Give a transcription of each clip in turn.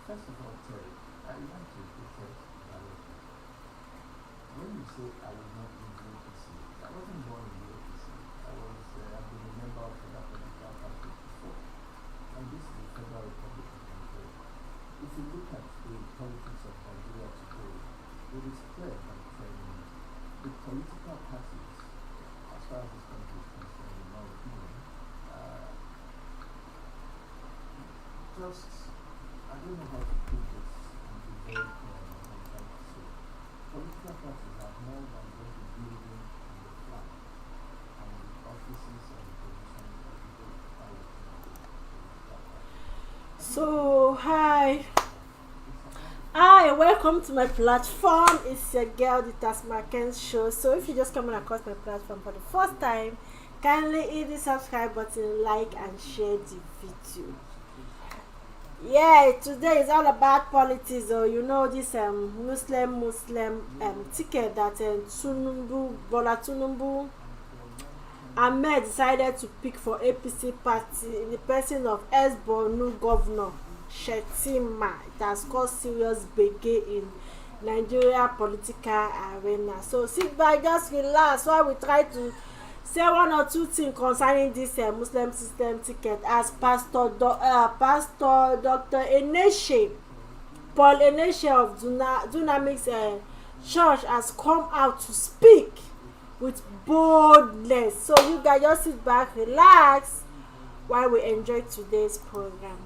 First of all, Terry, I would like to protest directly. When you say I was not in the APC, I wasn't born in the APC. I've been a member of that political party before. And this is the Federal Republic of Nigeria. If you look at the politics of Nigeria today, it is clear that the political parties, as far as this country is concerned, in my opinion, I don't know how to put this and be very clear on what I'm trying to say. Political parties are more than just the building and the flag and the offices and the positions that people are working on the political party. So, hi, welcome to my platform. It's your girl, the TESMAKENZ show. So, if you just coming across my platform for the first time, kindly hit the subscribe button, like and share the video. Yeah, today is all about politics. Or you know this Muslim ticket that Bola Tinubu Ahmed decided to pick for APC party in the person of ex-Borno governor Shettima. It has caused serious gbege in Nigeria political arena. So sit back, just relax while we try to say one or two things concerning this Muslim system ticket, as Pastor Dr. Eneche, Paul Eneche of Dunami's church has come out to speak with boldness. So you guys just sit back, relax while we enjoy today's program.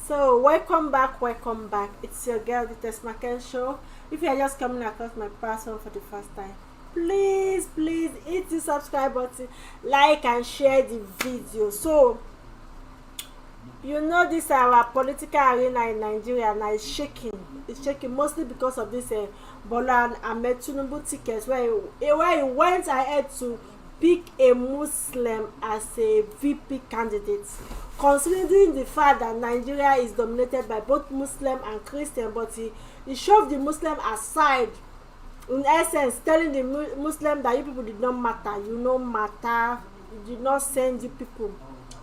So welcome back. It's your girl, the TESMAKENZ show. If you are just coming across my platform for the first time, please hit the subscribe button, like and share the video. So you know this our political arena in Nigeria now is shaking. It's shaking mostly because of this Bola Ahmed Tinubu tickets where he went ahead to pick a Muslim as a VP candidate, considering the fact that Nigeria is dominated by both Muslim and Christian, but he shoved the Muslim aside, in essence telling the Muslim that you people did not matter, you did not send you people,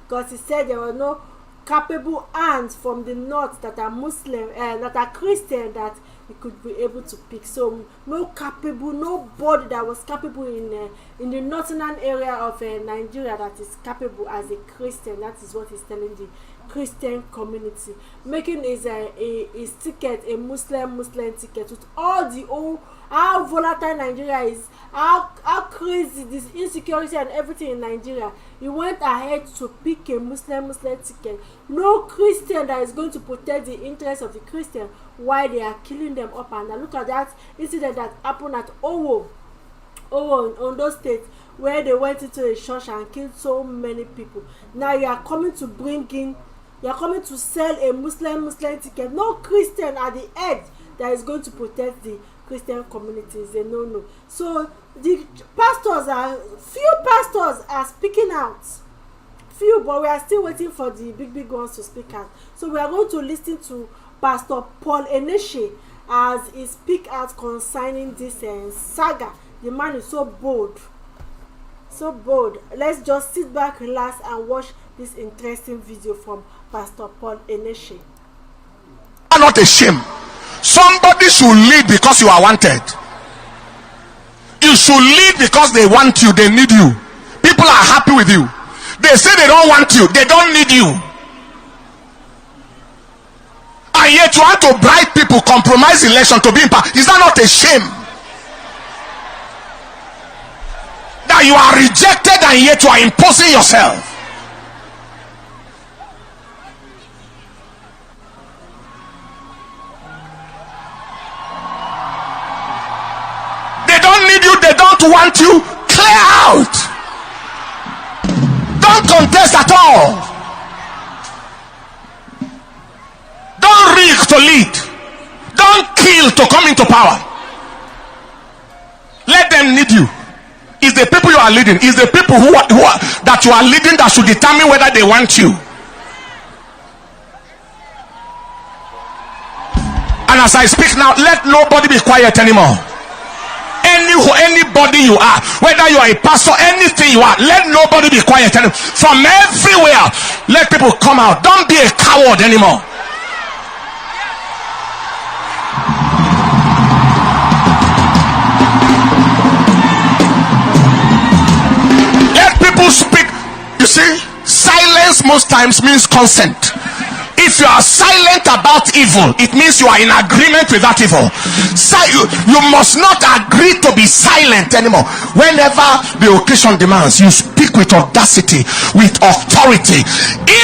because he said there were no capable hands from the north that are Muslim that are Christian that he could be able to pick. So nobody that was capable in the northern area of Nigeria that is capable as a Christian. That is what he's telling the Christian community, making his ticket a Muslim ticket, with all how volatile Nigeria is, how crazy this insecurity and everything in Nigeria. He went ahead to pick a Muslim ticket. No Christian that is going to protect the interests of the Christian while they are killing them up and down. Look at that incident that happened at Owo in Ondo State, where they went into a church and killed so many people. Now you are coming to sell a Muslim ticket. No Christian at the edge that is going to protect the Christian communities. They no. So the few pastors are speaking out. Few, but we are still waiting for the big ones to speak out. So we are going to listen to Pastor Paul Eneche as he speak out concerning this saga. The man is so bold. Let's just sit back, relax and watch this interesting video from Pastor Paul Eneche. Are not a shame. Somebody should lead because you are wanted. You should lead because they want you, they need you. People are happy with you. They say they don't want you, they don't need you. And yet you want to bribe people, compromise election to be in power. Is that not a shame? That you are rejected and yet you are imposing yourself. They don't need you, they don't want you. Clear out. Don't contest at all. Don't rig to lead. Don't kill to come into power. Let them need you. It's the people you are leading. It's the people that you are leading that should determine whether they want you. And as I speak now, let nobody be quiet anymore. Anybody you are, whether you are a pastor, anything you are, let nobody be quiet anymore. From everywhere, let people come out. Don't be a coward anymore. Let people speak. You see, silence most times means consent. If you are silent about evil, it means you are in agreement with that evil. You must not agree to be silent anymore. Whenever the occasion demands, you speak with audacity, with authority.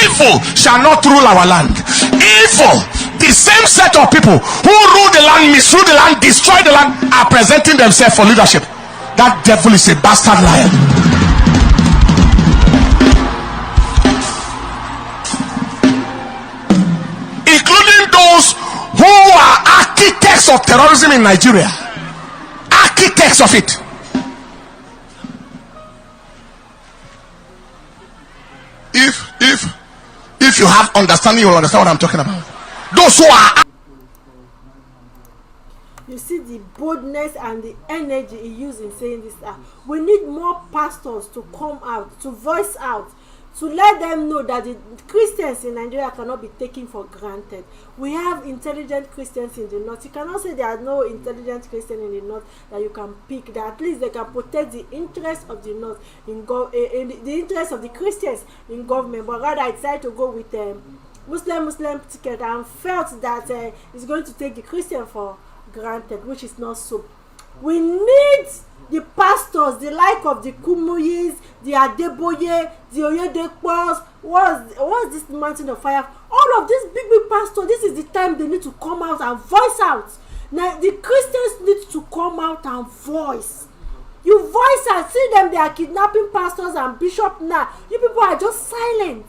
Evil shall not rule our land. Evil, the same set of people who rule the land, misrule the land, destroy the land, are presenting themselves for leadership. That devil is a bastard liar. Including those who are architects of terrorism in Nigeria. Architects of it. If you have understanding, you will understand what I'm talking about. Those who are. You see the boldness and the energy he used in saying this. We need more pastors to come out, to voice out, to let them know that the Christians in Nigeria cannot be taken for granted. We have intelligent Christians in the north. You cannot say there are no intelligent Christians in the north that you can pick, that at least they can protect the interests of the north in the interests of the Christians in government. But rather I decided to go with Muslim ticket and felt that it's going to take the Christian for granted, which is not so. We need the pastors, the like of the Kumuyis, the Adeboye, the Oyedekpos. What's this mountain of fire? All of these big pastors, this is the time they need to come out and voice out. Now the Christians need to come out and voice. You voice out, see them, they are kidnapping pastors and bishops now. You people are just silent.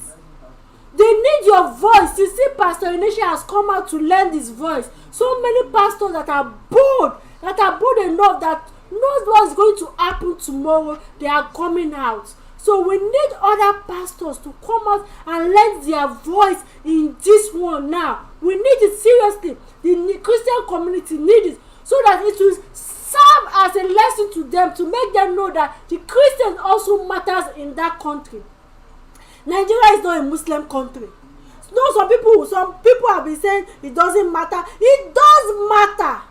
They need your voice. You see, Pastor Eneche has come out to lend his voice. So many pastors that are bold enough that knows what's going to happen tomorrow, they are coming out. So we need other pastors to come out and lend their voice in this one now. We need it seriously. The Christian community needs it so that it will serve as a lesson to them, to make them know that the Christians also matters in that country. Nigeria is not a Muslim country. No, some people have been saying it doesn't matter. It does matter.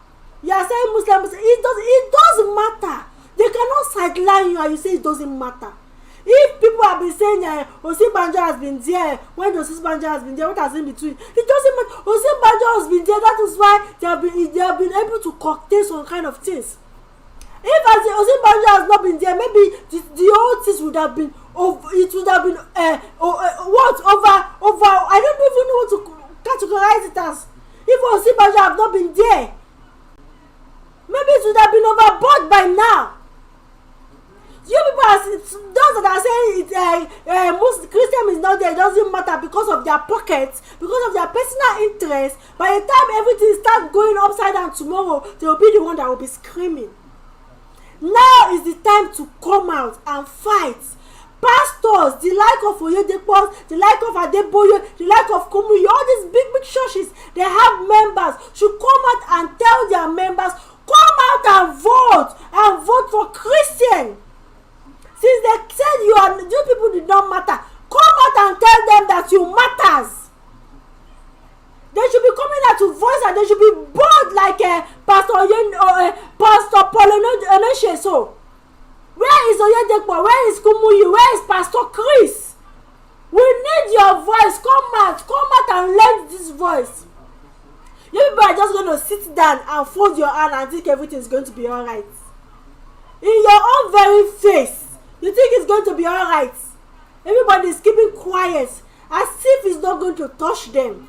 You are saying Muslims, it does matter. They cannot sideline you and you say it doesn't matter. If people have been saying Osinbajo has been there, when Osinbajo has been there, what has in between? It doesn't matter. Osinbajo has been there. That is why they have been able to concocted some kind of things. If as the Osinbajo has not been there, maybe the whole things would have been over. It would have been over. I don't even know what to categorize it as. If Osinbajo have not been there, maybe it would have been overboard by now. You people are those that are saying most Christian is not there, it doesn't matter because of their pockets, because of their personal interest. By the time everything starts going upside down tomorrow, they will be the one that will be screaming. Now is the time to come out and fight. Pastors, the like of Oyedekpos, the like of Adeboye, the like of Kumuyi, all these big churches, they have members, should come out and tell their members, come out and vote for Christian. Since they said you people did not matter, come out and tell them that you matters. They should be coming out to voice and they should be bold like Pastor Paul Eneche. So, where is Oyedekpo? Where is Kumuyi? Where is Pastor Chris? We need your voice. Come out and lend this voice. You people are just going to sit down and fold your hand and think everything is going to be alright. In your own very face, you think it's going to be alright. Everybody is keeping quiet as if it's not going to touch them.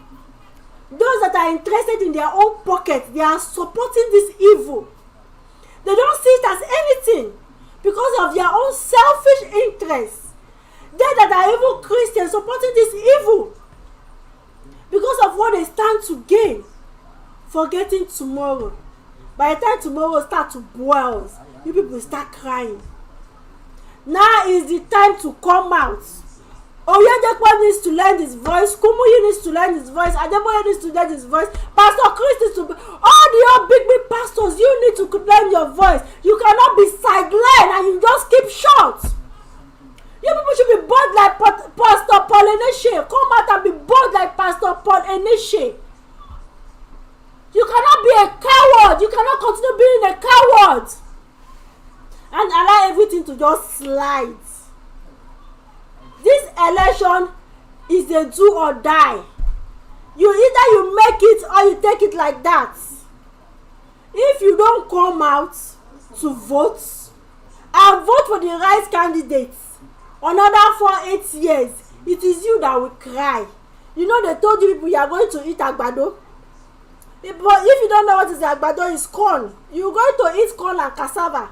Those that are interested in their own pocket, they are supporting this evil. They don't see it as anything because of their own selfish interests. They that are even Christians supporting this evil because of what they stand to gain, forgetting tomorrow. By the time tomorrow starts to boil, you people start crying. Now is the time to come out. Oyedepo needs to learn his voice. Kumuyi needs to learn his voice. Adeboye needs to learn his voice. Pastor Chris needs to be, all the old big pastors, you need to learn your voice. You cannot be sidelined and you just keep short. You people should be bold like Pastor Paul Eneche. Come out and be bold like Pastor Paul Eneche. You cannot be a coward. You cannot continue being a coward and allow everything to just slide. This election is a do or die. Either you make it or you take it like that. If you don't come out to vote and vote for the right candidates another 8 years, it is you that will cry. You know they told you people you are going to eat agbado. But if you don't know what is agbado, it's corn. You're going to eat corn and cassava.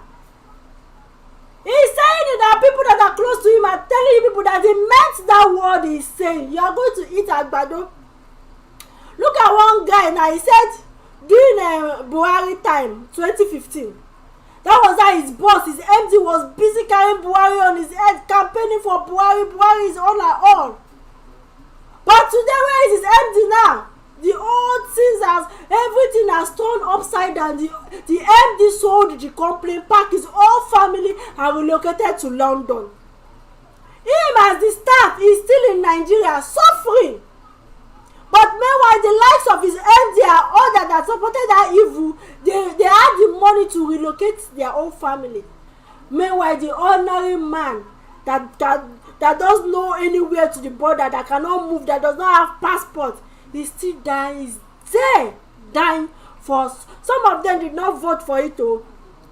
He's saying it that people that are close to him are telling you people that he meant that word he's saying. You are going to eat agbado. Look at one guy now. He said during Buhari time, 2015, that was how his boss, his MD, was busy carrying Buhari on his head, campaigning for Buhari. Buhari is all and all. But today, where is his MD now? The old things everything has turned upside down. The MD sold the company, packed his whole family and relocated to London. Him as the staff is still in Nigeria suffering. But meanwhile, the likes of his MD and others that supported that evil, they had the money to relocate their own family. Meanwhile, the ordinary man that doesn't know anywhere to the border, that cannot move, that does not have passport, he still dying. He's there dying for. Some of them did not vote for it,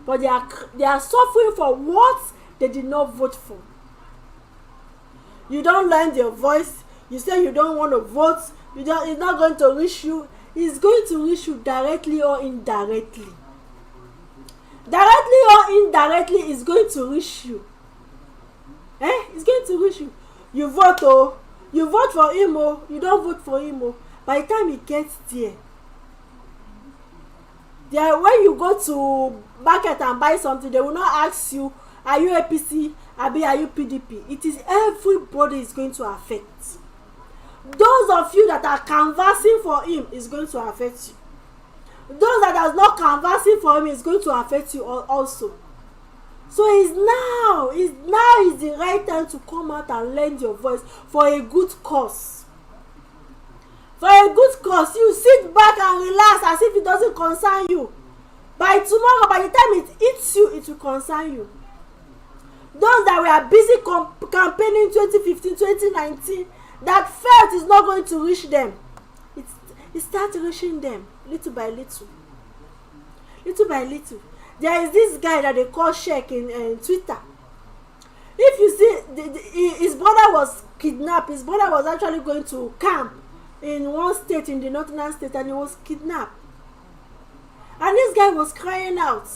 but they are suffering for what they did not vote for. You don't lend your voice. You say you don't want to vote. It's not going to reach you. It's going to reach you directly or indirectly. Directly or indirectly, it's going to reach you. It's going to reach you. You vote, you vote for him, you don't vote for him. By the time he gets there, when you go to market and buy something, they will not ask you, are you APC, are you PDP? It is everybody is going to affect. Those of you that are canvassing for him is going to affect you. Those that are not canvassing for him is going to affect you also. So it's now the right time to come out and lend your voice for a good cause. For a good cause, you sit back and relax as if it doesn't concern you. By tomorrow, by the time it hits you, it will concern you. Those that were busy campaigning 2015, 2019, that felt is not going to reach them, it starts reaching them little by little. Little by little. There is this guy that they call Sheikh in Twitter. If you see, his brother was kidnapped. His brother was actually going to camp in one state, in the northern state, and he was kidnapped. And this guy was crying out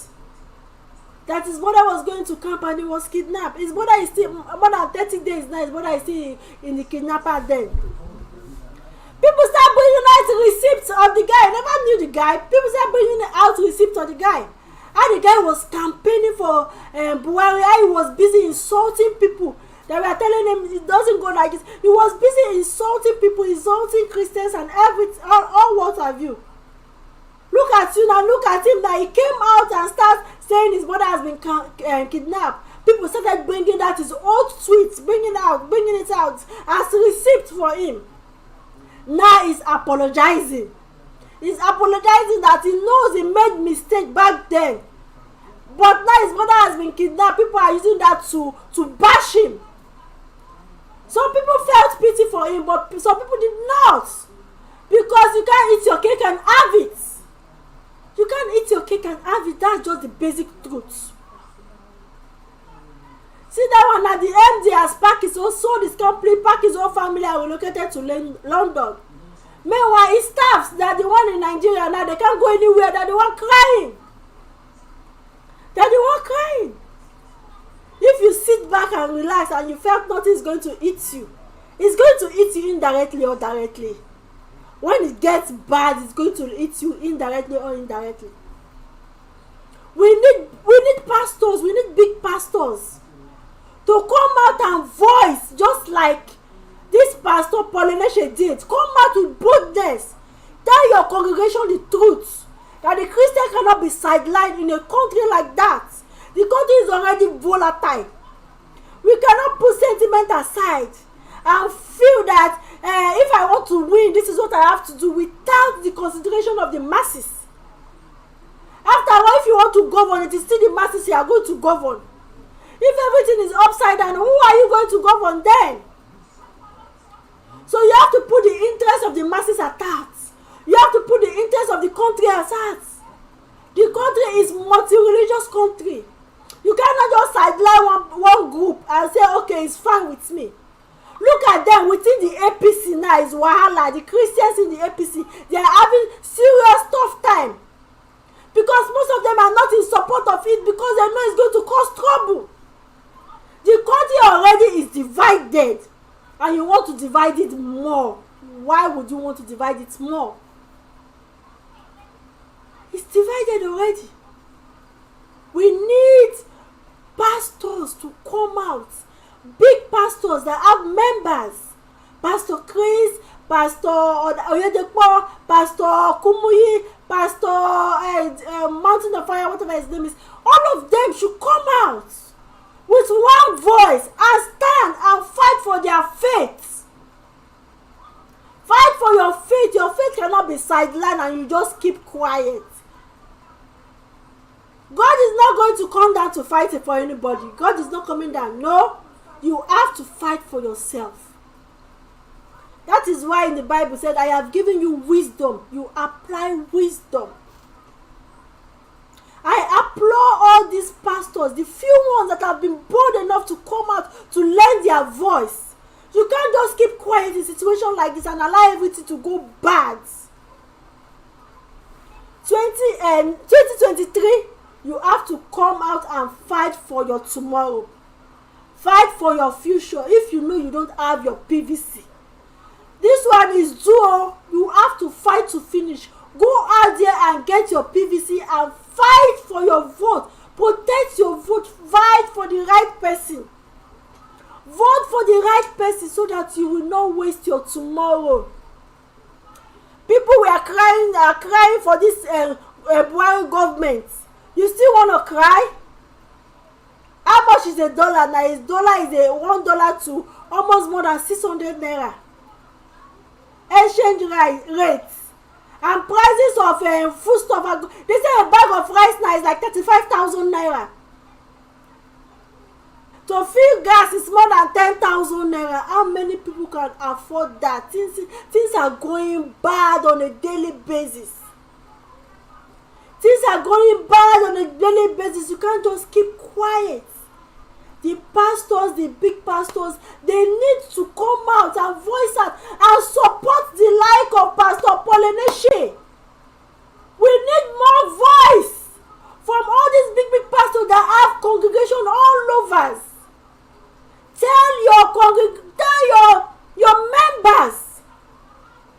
that his brother was going to camp and he was kidnapped. His brother is still more than 30 days now. His brother is still in the kidnapper den. People start bringing out receipts of the guy. I never knew the guy. People start bringing out receipts of the guy. How the guy was campaigning for Buhari. How he was busy insulting people. They were telling him it doesn't go like this. He was busy insulting people, insulting Christians and everything, all what have you. Look at you now, look at him now. He came out and started saying his brother has been kidnapped. People started bringing out his old tweets, bringing it out as receipt for him. Now he's apologizing. He's apologizing that he knows he made mistake back then. But now his brother has been kidnapped. People are using that to bash him. Some people felt pity for him, but some people did not. Because you can't eat your cake and have it. You can't eat your cake and have it. That's just the basic truth. See that one now, the MD has packed his whole, sold his company, packed his whole family and relocated to London. Meanwhile, his staffs, they're the one in Nigeria now, they can't go anywhere, they're the one crying. They're the one crying. If you sit back and relax and you felt nothing is going to eat you, it's going to eat you indirectly or directly. When it gets bad, it's going to eat you indirectly or indirectly. We need pastors, we need big pastors to come out and voice, just like this Pastor Paul Eneche did. Come out with boldness. Tell your congregation the truth, that the Christian cannot be sidelined in a country like that. The country is already volatile. We cannot put sentiment aside and feel that if I want to win, this is what I have to do, without the consideration of the masses. After all, if you want to govern, it is still the masses you are going to govern. If everything is upside down, who are you going to govern then? So you have to put the interest of the masses at heart. You have to put the interest of the country at heart. The country is multi-religious country. You cannot just sideline one group and say, okay, it's fine with me. Look at them within the APC now. Is wahala. The Christians in the APC, they are having serious tough time, because most of them are not in support of it, because they know it's going to cause trouble. The country already is divided, and you want to divide it more. Why would you want to divide it more? It's divided already. We need pastors to come out, big pastors that have members. Pastor Chris, Pastor Oyedepo, Pastor Kumuyi, Pastor Mountain of Fire, whatever his name is. All of them should come out with one voice and stand and fight for their faith. Fight for your faith. Your faith cannot be sidelined and you just keep quiet. God is not going to come down to fight for anybody. God is not coming down. No, you have to fight for yourself. That is why in the Bible said, I have given you wisdom. You apply wisdom. I applaud all these pastors, the few ones that have been bold enough to come out to lend their voice. You can't just keep quiet in a situation like this and allow everything to go bad. 2023, you have to come out and fight for your tomorrow. Fight for your future. If you know you don't have your PVC, this one is due. You have to fight to finish. Go out there and get your PVC and fight for your vote. Protect your vote. Fight for the right person. Vote for the right person so that you will not waste your tomorrow. People are crying for this Buhari government. You still want to cry? How much is a dollar now? Dollar is $1 to almost more than 600 naira. Exchange rates and prices of foodstuff. They say a bag of rice now is like 35,000 naira. To fill gas is more than 10,000 naira. How many people can afford that? Things are going bad on a daily basis. Things are going bad on a daily basis. You can't just keep quiet. The pastors, the big pastors, they need to come out and voice out and support the like of Pastor Paul Eneche. We need more voice from all these big pastors that have congregation all over. Tell your members.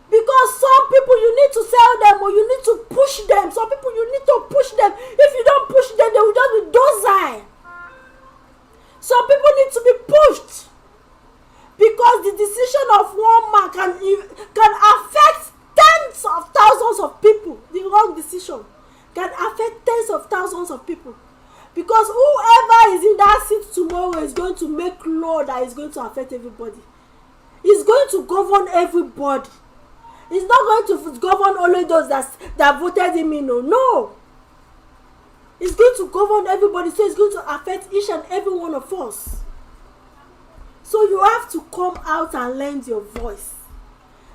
Because some people you need to tell them, or you need to push them. Some people you need to push them. If you don't push them, they will just be docile. Some people need to be pushed, because the decision of one man can affect tens of thousands of people. The wrong decision can affect tens of thousands of people, because whoever is in that seat tomorrow is going to make law that is going to affect everybody. He's going to govern everybody. He's not going to govern only those that voted him in. No. He's going to govern everybody, so it's going to affect each and every one of us. So you have to come out and lend your voice.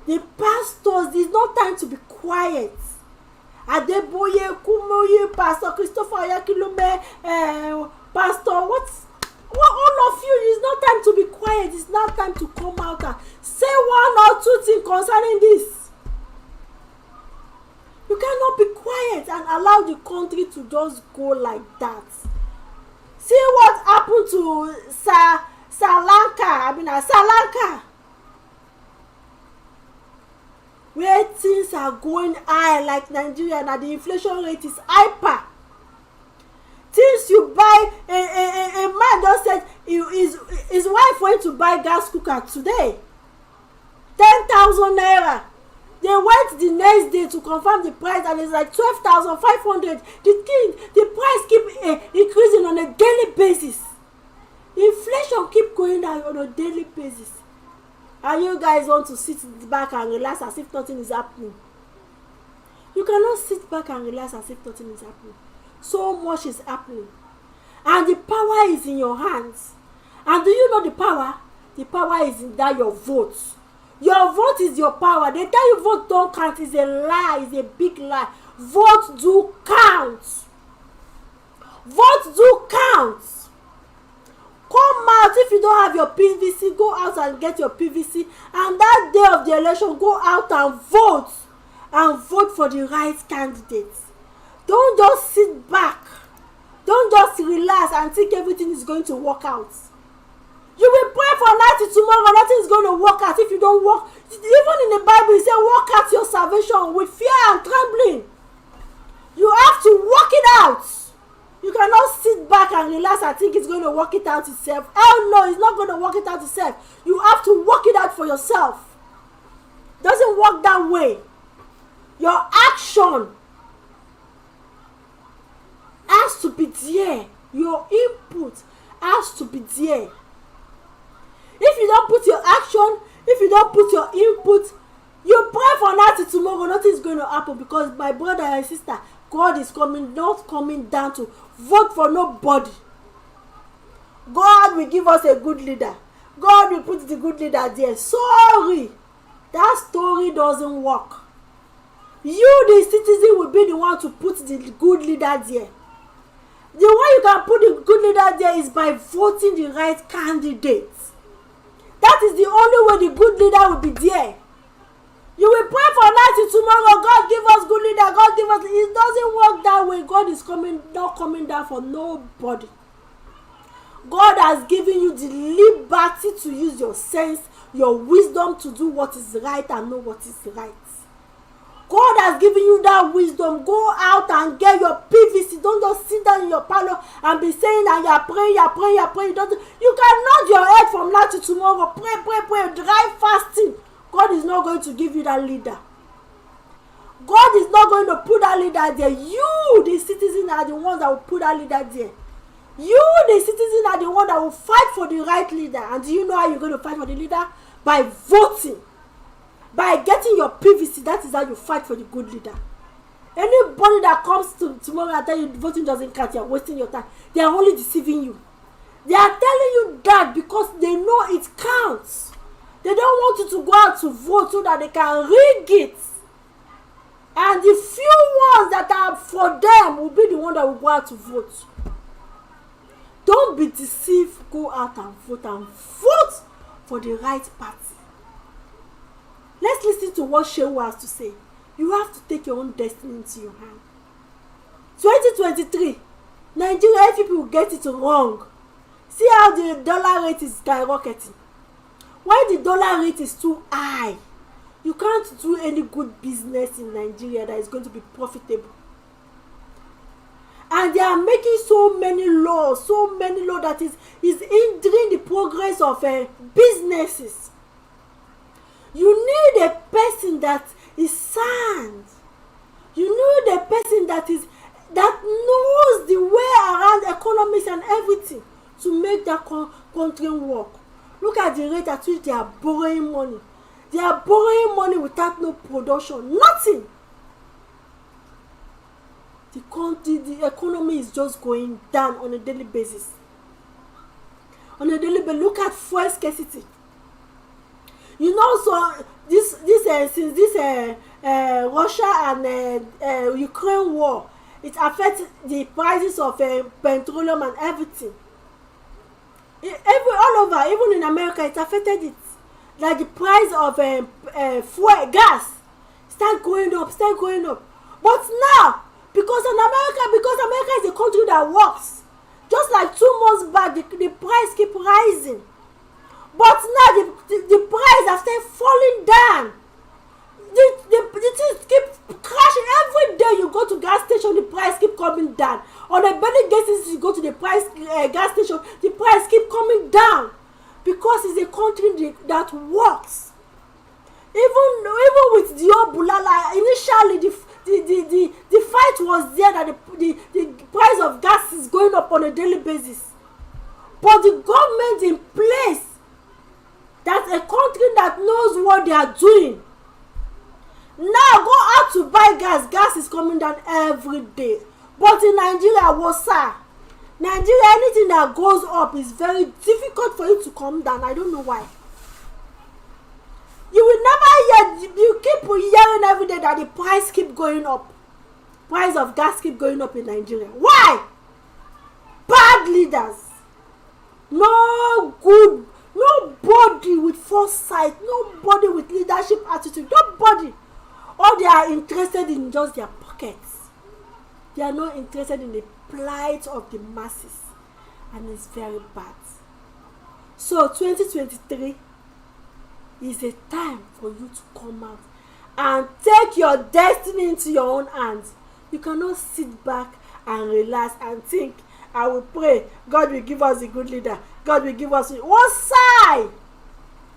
The pastors, there's no time to be quiet. Adeboye, Kumoye, Pastor Christopher Yakilume, Pastor, all of you, it's not time to be quiet. It's not time to come out and say one or two things concerning this. You cannot be quiet and allow the country to just go like that. See what happened to Sri Lanka, where things are going high like Nigeria, and the inflation rate is hyper. Things you buy, a man just said his wife went to buy gas cooker today, 10,000 naira. They went the next day to confirm the price, and it's like 12,500. The price keep increasing on a daily basis. Inflation keep going down on a daily basis. And you guys want to sit back and relax as if nothing is happening. You cannot sit back and relax as if nothing is happening. So much is happening. And the power is in your hands. And do you know the power? The power is in that your vote. Your vote is your power. They tell you vote don't count is a lie, is a big lie. Vote do count. Vote do count. Come out. If you don't have your PVC, go out and get your PVC. And that day of the election, go out and vote. And vote for the right candidate. Don't just sit back. Don't just relax and think everything is going to work out. You will pray for nothing tomorrow, nothing is going to work out if you don't work. Even in the Bible, it says work out your salvation with fear and trembling. You have to work it out. You cannot sit back and relax and think it's going to work it out itself. Hell no, it's not going to work it out itself. You have to work it out for yourself. It doesn't work that way. Your action has to be there. Your input has to be there. If you don't put your action, if you don't put your input, you pray for nothing tomorrow, nothing is going to happen, because my brother and sister, God is not coming down to vote for nobody. God will give us a good leader. God will put the good leader there. Sorry, that story doesn't work. You, the citizen, will be the one to put the good leader there. The way you can put the good leader there is by voting the right candidate. That is the only way the good leader will be there. You will pray for nothing tomorrow. God give us good leader. God give us. It doesn't work that way. God is not coming down for nobody. God has given you the liberty to use your sense, your wisdom to do what is right and know what is right. God has given you that wisdom. Go out and get your PVC. Don't just sit down in your parlor and be saying that you are praying. You can nod your head from now to tomorrow. Pray. Dry fasting. God is not going to give you that leader. God is not going to put that leader there. You, the citizen, are the ones that will put that leader there. You, the citizen, are the one that will fight for the right leader. And do you know how you're going to fight for the leader? By voting. By getting your PVC, that is how you fight for the good leader. Anybody that comes to tomorrow and tell you voting doesn't count, you're wasting your time. They are only deceiving you. They are telling you that because they know it counts. They don't want you to go out to vote so that they can rig it. And the few ones that are for them will be the one that will go out to vote. Don't be deceived. Go out and vote for the right party. Let's listen to what Shehu has to say. You have to take your own destiny into your hand. 2023, Nigeria people will get it wrong. See how the dollar rate is skyrocketing. When the dollar rate is too high, you can't do any good business in Nigeria that is going to be profitable. And they are making so many laws that is hindering the progress of businesses. You need a person that is sound. You need a person that knows the way around economics and everything to make that country work. Look at the rate at which they are borrowing money. They are borrowing money without no production, nothing. The economy is just going down on a daily basis. Look at fuel scarcity. You know, so since this Russia and Ukraine war, it affects the prices of petroleum and everything. All over, even in America, it affected it. Like the price of fuel, gas, start going up. But now, because America is a country that works, just like 2 months back, the price keep rising. But now the price has started falling down. The things keep crashing every day you go to gas station, the price keep coming down. On a daily basis, you go to the gas station, the price keep coming down, because it's a country that works. Even with the old Bulala, initially the fight was there that the price of gas is going up on a daily basis. But the government in place, that's a country that knows what they are doing. Now go out to buy gas. Gas is coming down every day. But in Nigeria, Nigeria, anything that goes up is very difficult for it to come down. I don't know why. You will never hear, you keep hearing every day that the price keep going up. Price of gas keep going up in Nigeria. Why? Bad leaders. Nobody with foresight, nobody with leadership attitude, nobody. All they are interested in just their pockets. They are not interested in the plight of the masses. And it's very bad. So 2023 is a time for you to come out and take your destiny into your own hands. You cannot sit back and relax and think, I will pray, God will give us a good leader. God will give us what side?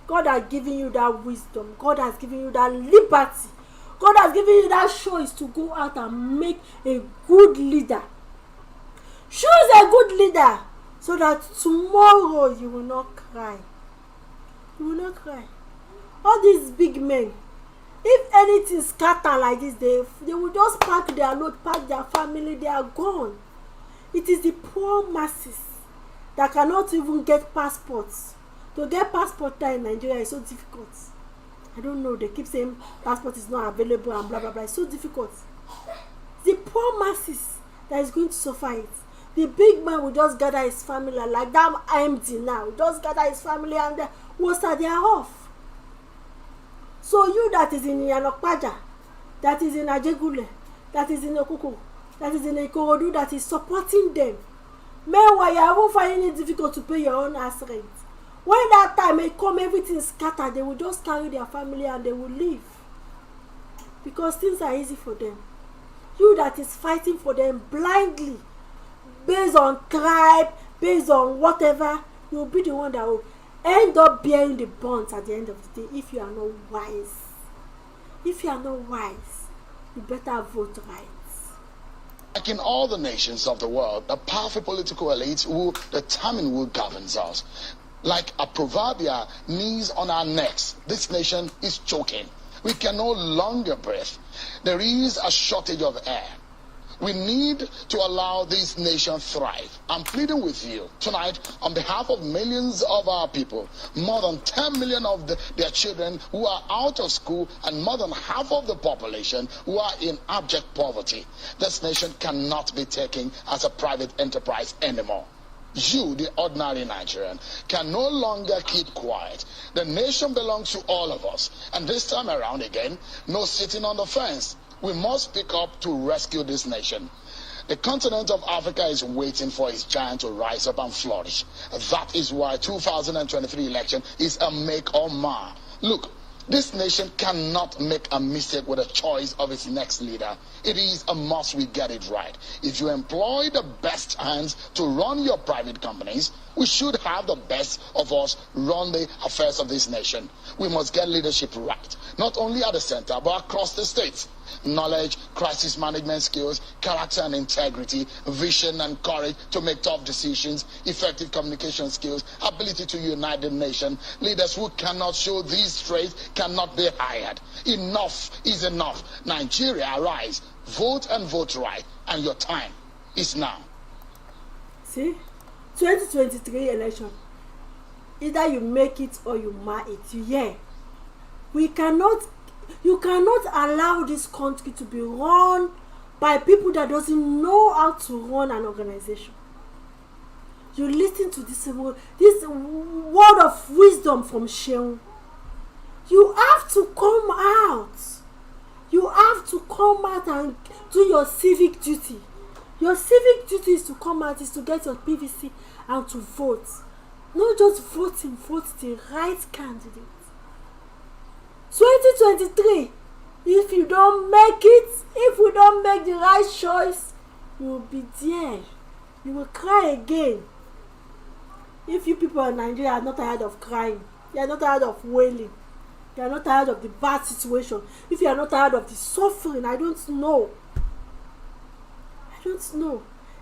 God has given you that wisdom. God has given you that liberty. God has given you that choice to go out and make a good leader. Choose a good leader so that tomorrow you will not cry. You will not cry. All these big men, if anything scatter like this, they will just pack their load, pack their family, they are gone. It is the poor masses that cannot even get passports. To get passport in Nigeria is so difficult. I don't know, they keep saying passport is not available and blah blah blah. It's so difficult. The poor masses that is going to suffer it. The big man will just gather his family like that empty now. Just gather his family and they are off. So you that is in Yanokpaja, that is in Ajegule, that is in Okuku, that is in Ikorodu, that is supporting them. Meanwhile, you haven't finding it difficult to pay your own house rent. When that time may come, everything is scattered. They will just carry their family and they will leave. Because things are easy for them. You that is fighting for them blindly, based on tribe, based on whatever, you will be the one that will end up bearing the bonds at the end of the day if you are not wise. If you are not wise, you better vote right. Like in all the nations of the world, the powerful political elites will determine who governs us. Like a proverbial knees on our necks, this nation is choking. We can no longer breathe. There is a shortage of air. We need to allow this nation thrive. I'm pleading with you tonight on behalf of millions of our people, more than 10 million of their children who are out of school, and more than half of the population who are in abject poverty. This nation cannot be taken as a private enterprise anymore. You, the ordinary Nigerian, can no longer keep quiet. The nation belongs to all of us. And this time around again, no sitting on the fence. We must speak up to rescue this nation. The continent of Africa is waiting for its giant to rise up and flourish. That is why 2023 election is a make or mar. Look, this nation cannot make a mistake with the choice of its next leader. It is a must we get it right. If you employ the best hands to run your private companies, we should have the best of us run the affairs of this nation. We must get leadership right, not only at the center, but across the states. Knowledge, crisis management skills, character and integrity, vision and courage to make tough decisions, effective communication skills, ability to unite the nation. Leaders who cannot show these traits cannot be hired. Enough is enough. Nigeria, arise. Vote and vote right. And your time is now. See? 2023 election. Either you make it or you mar it. Yeah. You cannot allow this country to be run by people that doesn't know how to run an organization. You listen to this word of wisdom from Sheung. You have to come out. You have to come out and do your civic duty. Your civic duty is to come out, is to get your PVC and to vote. Not just voting, vote the right candidate. 2023 If you don't make it, if we don't make the right choice, you will be there. You will cry again. If you people in Nigeria are not tired of crying, you are not tired of wailing, you are not tired of the bad situation, if you are not tired of the suffering, I don't know.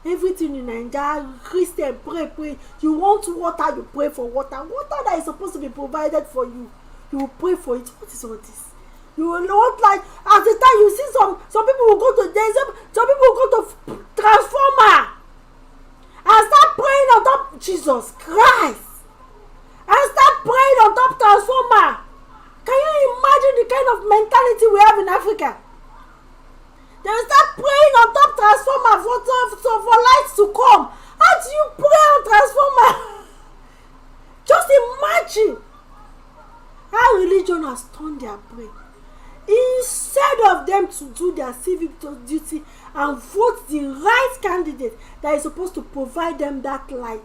Everything in Nigeria, Christian, pray. You want water, you pray for water. Water that is supposed to be provided for you, you will pray for it. What is all this? You will not, like, at the time you see some people will go to some people will go to transformer and start praying on top Jesus Christ and start praying on top transformer. Can you imagine the kind of mentality we have in Africa? They will start praying on top transformer for lights to come. How do you pray on transformer? Just imagine how religion has turned their brain. Instead of them to do their civic duty and vote the right candidate that is supposed to provide them that light,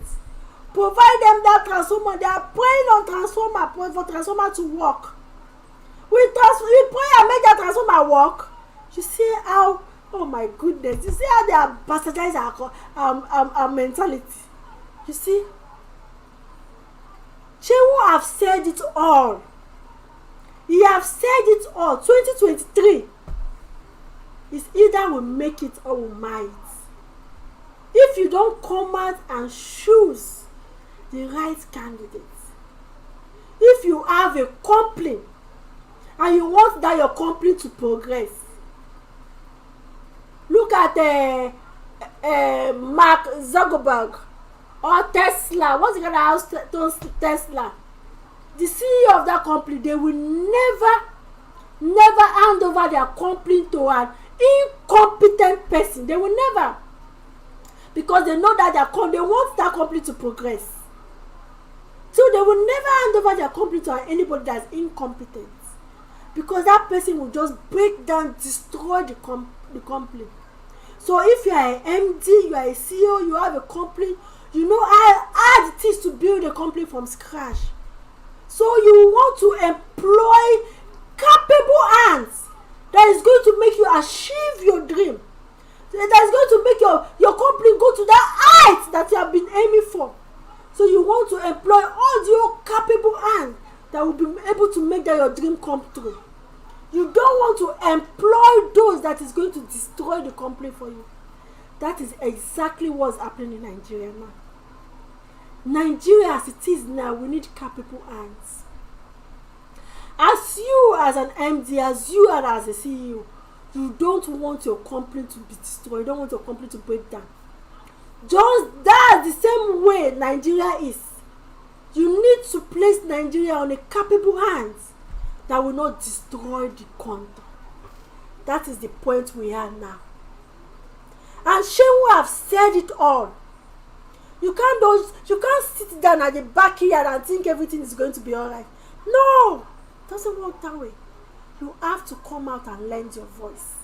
provide them that transformer, they are praying on transformer for transformer to work. We pray and make that transformer work. You see how, oh my goodness, you see how they are bastardizing our mentality. You see, Shehu have said it all. He have said it all. 2023 is either we make it or we might. If you don't come out and choose the right candidate, if you have a complaint and you want that your complaint to progress, look at Mark Zuckerberg or Tesla. What's the kind of house Tesla? The CEO of that company, they will never hand over their company to an incompetent person. They will never, because they know that they want that company to progress. So they will never hand over their company to anybody that's incompetent, because that person will just break down, destroy the company. So if you are an MD, you are a CEO, you have a company, you know how it is to build a company from scratch. So you want to employ capable hands that is going to make you achieve your dream, that is going to make your company go to that height that you have been aiming for. So you want to employ all your capable hands that will be able to make that your dream come true. You don't want to employ those that is going to destroy the company for you. That is exactly what's happening in Nigeria now. Nigeria as it is now, we need capable hands. As you as an MD, as you and as a CEO, you don't want your company to be destroyed. You don't want your company to break down. Just that's the same way Nigeria is. You need to place Nigeria on a capable hands that will not destroy the country. That is the point we are now. And Shehu have said it all. You can't sit down at the backyard and think everything is going to be alright. No, it doesn't work that way. You have to come out and lend your voice.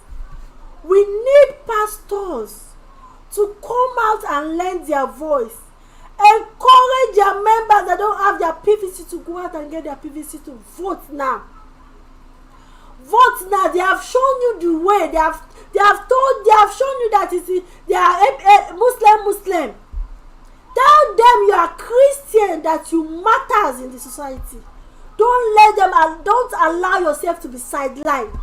We need pastors to come out and lend their voice. Encourage their members that don't have their PVC to go out and get their PVC to vote now. Vote now. They have shown you the way. They have shown you that they are Muslim. Tell them you are Christian, that you matters in the society. Don't allow yourself to be sidelined.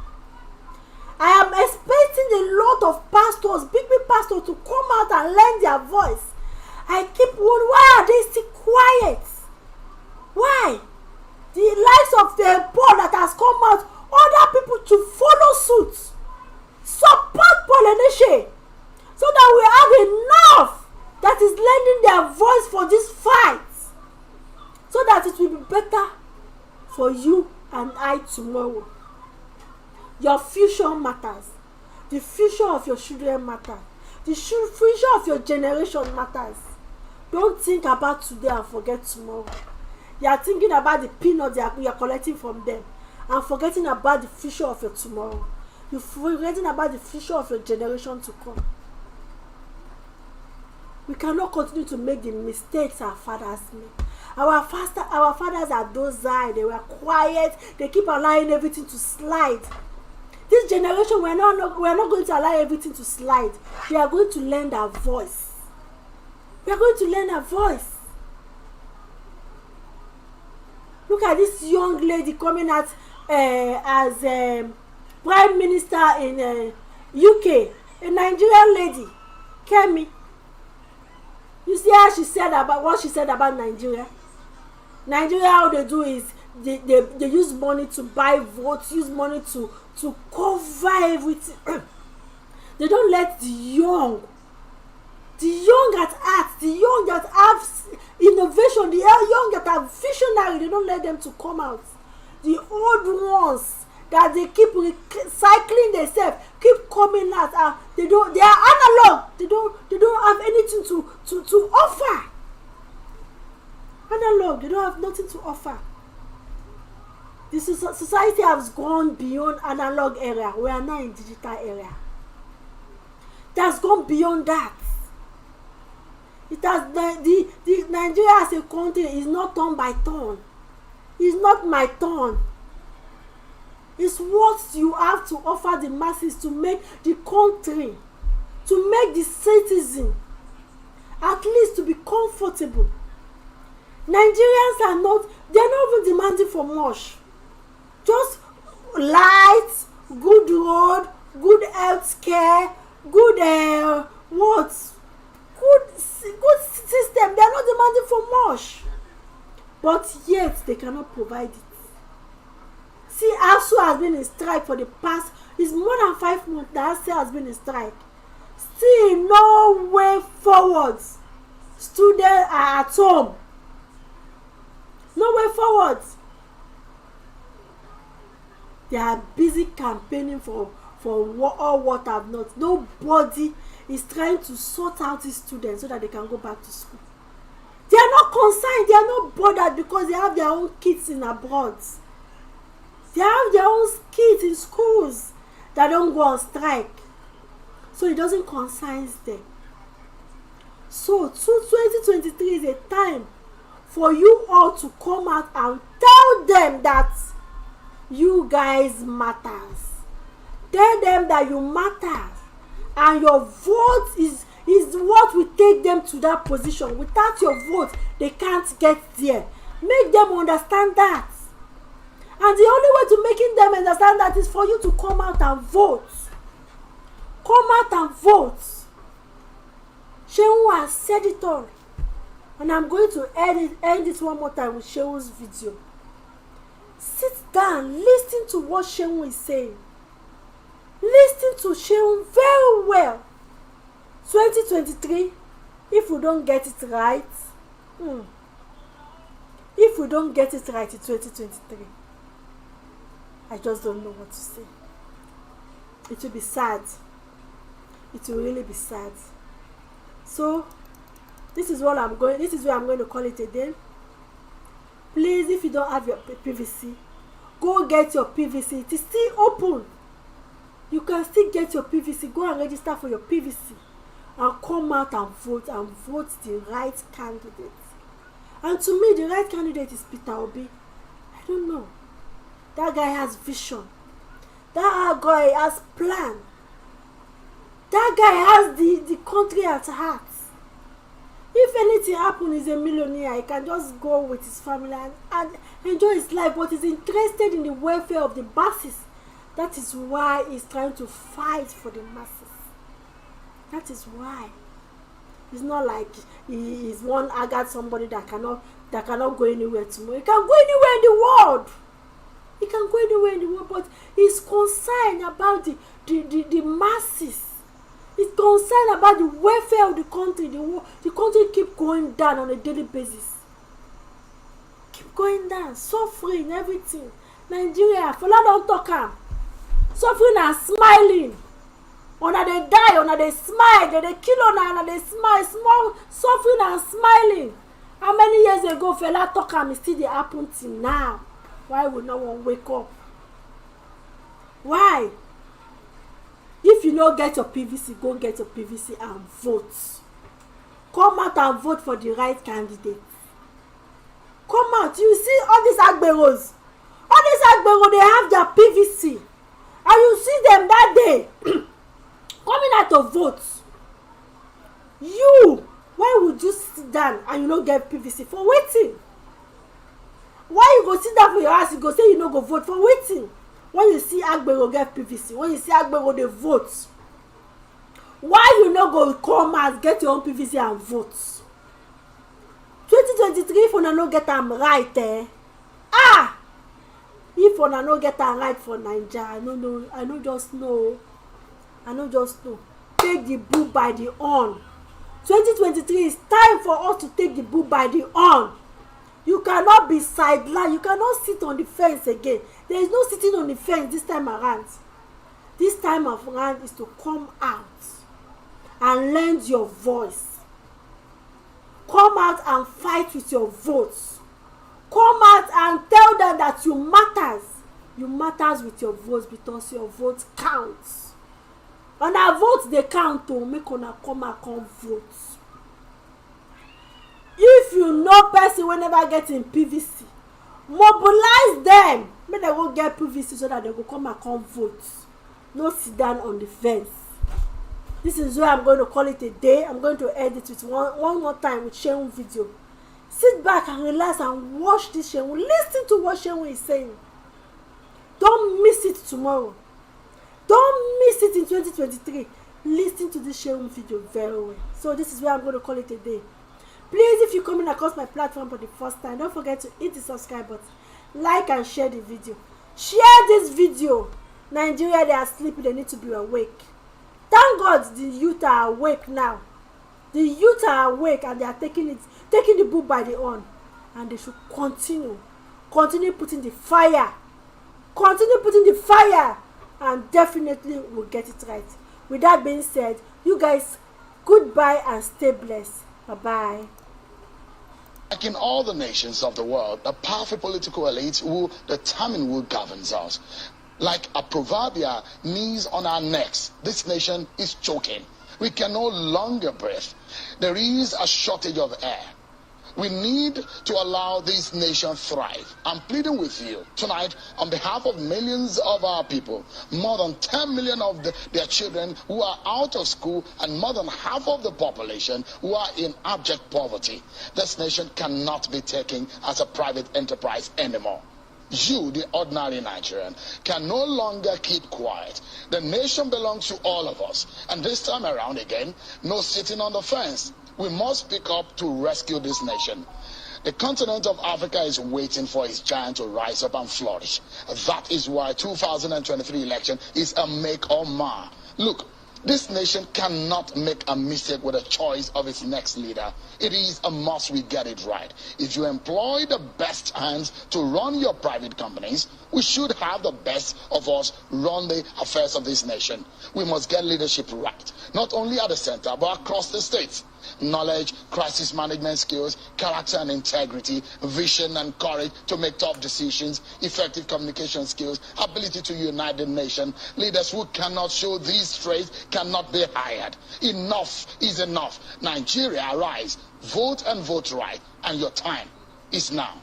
I am expecting a lot of pastors, big pastors, to come out and lend their voice. I keep wondering, why are they still quiet? Why? The likes of the Paul that has come out, other people to follow suit. Support Paul Eneche, so that we have enough that is lending their voice for this fight, so that it will be better for you and I tomorrow. Your future matters. The future of your children matters. The future of your generation matters. Don't think about today and forget tomorrow. You are thinking about the peanuts you are collecting from them and forgetting about the future of your tomorrow. You're forgetting about the future of your generation to come. We cannot continue to make the mistakes our fathers made. Our fathers are docile. They were quiet. They keep allowing everything to slide. This generation, we are not going to allow everything to slide. We are going to learn their voice. We are going to learn their voice. Look at this young lady coming out as Prime Minister in UK, a Nigerian lady, Kemi. You see how she said about what she said about Nigeria? Nigeria, how they do is they use money to buy votes, use money to cover everything. They don't let the young at heart, the young that have innovation, the young that are visionary, they don't let them to come out. The old ones that they keep recycling themselves, keep coming out. They are analog. They don't have anything to offer. Analog, they don't have nothing to offer. The society has gone beyond analog area. We are now in digital area. It has gone beyond that. It has the Nigeria as a country is not turn by turn. It's not my turn. It's what you have to offer the masses to make the country, to make the citizen, at least to be comfortable. Nigerians they are not even demanding for much. Just lights, good road, good health care, good good system. They are not demanding for much, but yet they cannot provide it. See, ASU has been in strike for the past. It's more than 5 months that ASU has been in strike. Still no way forward. Students are at home. No way forward. They are busy campaigning for what have not. Nobody is trying to sort out these students so that they can go back to school. They are not concerned. They are not bothered because they have their own kids in abroad. They have their own kids in schools that don't go on strike. So it doesn't concern them. So 2023 is a time for you all to come out and tell them that you guys matters. Tell them that you matter. And your vote is what will take them to that position. Without your vote, they can't get there. Make them understand that. And the only way to making them understand that is for you to come out and vote. Come out and vote. Shehu has said it all. And I'm going to end it one more time with Shehu's video. Sit down, listen to what Shehu is saying. Listen to Shehu very well. 2023, if we don't get it right, if we don't get it right in 2023, I just don't know what to say. It will be sad. It will really be sad. So, this is where I'm going to call it a day. Please, if you don't have your PVC, go get your PVC. It is still open. You can still get your PVC. Go and register for your PVC. And come out and vote the right candidate. And to me, the right candidate is Peter Obi. I don't know. That guy has vision. That guy has plan. That guy has the country at heart. If anything happens, he's a millionaire. He can just go with his family and enjoy his life. But he's interested in the welfare of the masses. That is why he's trying to fight for the masses. That is why. It's not like he's one agad somebody that cannot go anywhere tomorrow. He can go anywhere in the world. He can go anywhere in the world, but he's concerned about the masses. He's concerned about the welfare of the country. The country keep going down on a daily basis. Keep going down, suffering, everything. Nigeria, for that don't talk am. Suffering and smiling. Una they die, una they smile, they kill una they smile, small suffering and smiling. How many years ago fella talk am still dey happen till now? Why would no one wake up? Why? If you don't get your PVC, go get your PVC and vote. Come out and vote for the right candidate. Come out. You see all these agberos. All these agberos, they have their PVC. and you see them that day coming out to vote, you, why would you sit down and you no get PVC for waiting? Why you go sit down for your house, you go say you no go vote for waiting? When you see Agbero get PVC, when you see Agbero dey vote, why you no go come out get your own PVC and vote? 2023, if una no get am right, if una no get am right for Naija, I no just know. Take the bull by the horn. 2023 is time for us to take the bull by the horn. You cannot be sidelined. You cannot sit on the fence again. There is no sitting on the fence this time around. This time around is to come out and lend your voice. Come out and fight with your votes. Come out and tell them that you matters. You matters with your votes because your vote counts. And our votes they count to make una come and come vote. If you know person will never get in PVC, mobilize them. Make them go get PVC so that they go come and come vote. No sit down on the fence. This is where I'm going to call it a day. I'm going to edit it one more time with Shehu video. Sit back and relax and watch this Shehu. Listen to what Shehu is saying. Don't miss it tomorrow. Don't miss it in 2023. Listen to this Shehu video very well. So this is where I'm going to call it a day. Please, if you're coming across my platform for the first time, don't forget to hit the subscribe button, like and share the video. Share this video. Nigeria, they are sleeping, they need to be awake. Thank God the youth are awake now. The youth are awake and they are taking the bull by the horn. And they should continue putting the fire. Continue putting the fire. And definitely we'll get it right. With that being said, you guys, goodbye and stay blessed. Bye-bye. Like in all the nations of the world, a powerful political elite will determine who governs us. Like a proverbial knees on our necks, this nation is choking. We can no longer breathe. There is a shortage of air. We need to allow this nation thrive. I'm pleading with you tonight on behalf of millions of our people, more than 10 million of their children who are out of school and more than half of the population who are in abject poverty. This nation cannot be taken as a private enterprise anymore. You, the ordinary Nigerian, can no longer keep quiet. The nation belongs to all of us. And this time around again, no sitting on the fence. We must speak up to rescue this nation. The continent of Africa is waiting for its giant to rise up and flourish. That is why 2023 election is a make or mar. Look, this nation cannot make a mistake with the choice of its next leader. It is a must we get it right. If you employ the best hands to run your private companies, we should have the best of us run the affairs of this nation. We must get leadership right, not only at the center, but across the states. Knowledge, crisis management skills, character and integrity, vision and courage to make tough decisions, effective communication skills, ability to unite the nation. Leaders who cannot show these traits cannot be hired. Enough is enough. Nigeria, arise. Vote and vote right. And your time is now.